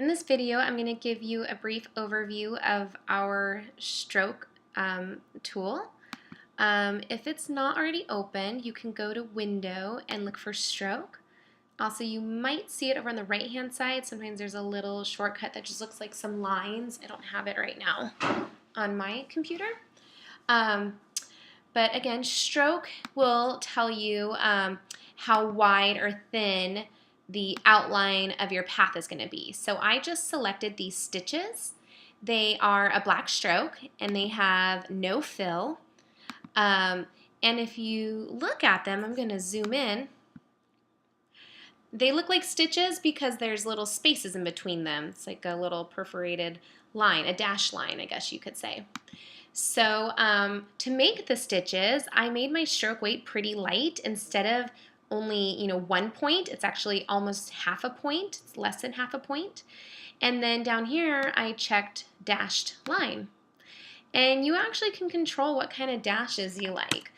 In this video, I'm going to give you a brief overview of our stroke tool. If it's not already open, you can go to Window and look for Stroke. Also, you might see it over on the right-hand side. Sometimes there's a little shortcut that just looks like some lines. I don't have it right now on my computer. But again, Stroke will tell you how wide or thin the outline of your path is going to be. So I just selected these stitches. They are a black stroke and they have no fill. And if you look at them, I'm going to zoom in. They look like stitches because there's little spaces in between them. It's like a little perforated line, a dash line, I guess you could say. So to make the stitches, I made my stroke weight pretty light. Instead of only 1 point, it's actually almost half a point. It's less than half a point. And then down here, I checked dashed line. And you actually can control what kind of dashes you like.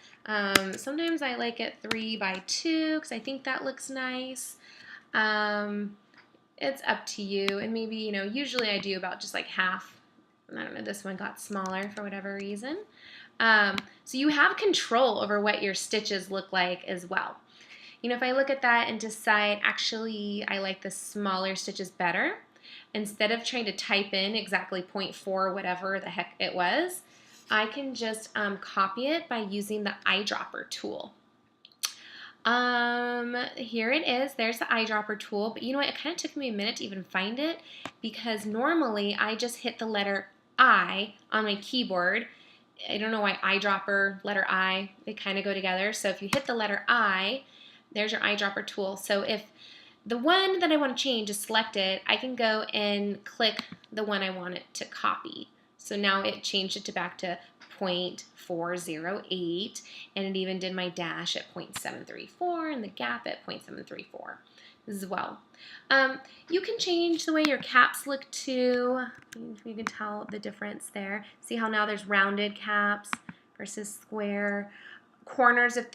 Sometimes I like it 3 by 2 because I think that looks nice. It's up to you. And maybe, usually I do about just like half. I don't know, this one got smaller for whatever reason. So you have control over what your stitches look like as well. If I look at that and decide, actually, I like the smaller stitches better, instead of trying to type in exactly 0.4, whatever the heck it was, I can just copy it by using the eyedropper tool. Here it is. There's the eyedropper tool, but you know what? It kind of took me a minute to even find it because normally I just hit the letter I on my keyboard. I don't know why eyedropper, letter I, they kind of go together. So if you hit the letter I, there's your eyedropper tool. So if the one that I want to change is selected, I can go and click the one I want it to copy. So now it changed it back to 0.408, and it even did my dash at 0.734 and the gap at 0.734 as well. You can change the way your caps look too. You can tell the difference there. See how now there's rounded caps versus square. Corners, if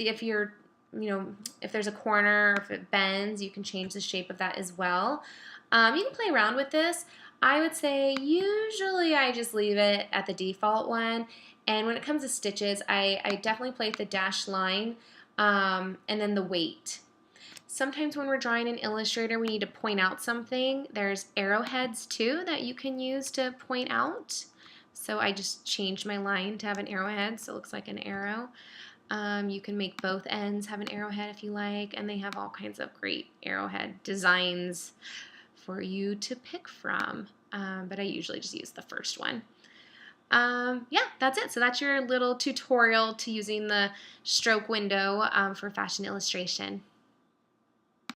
there's a corner, or if it bends, you can change the shape of that as well. You can play around with this. I would say usually I just leave it at the default one. And when it comes to stitches, I definitely play with the dashed line and then the weight. Sometimes when we're drawing in Illustrator, we need to point out something. There's arrowheads too that you can use to point out. So I just changed my line to have an arrowhead so it looks like an arrow. You can make both ends have an arrowhead if you like, and they have all kinds of great arrowhead designs for you to pick from. But I usually just use the first one. Yeah, that's it. So that's your little tutorial to using the stroke window for fashion illustration.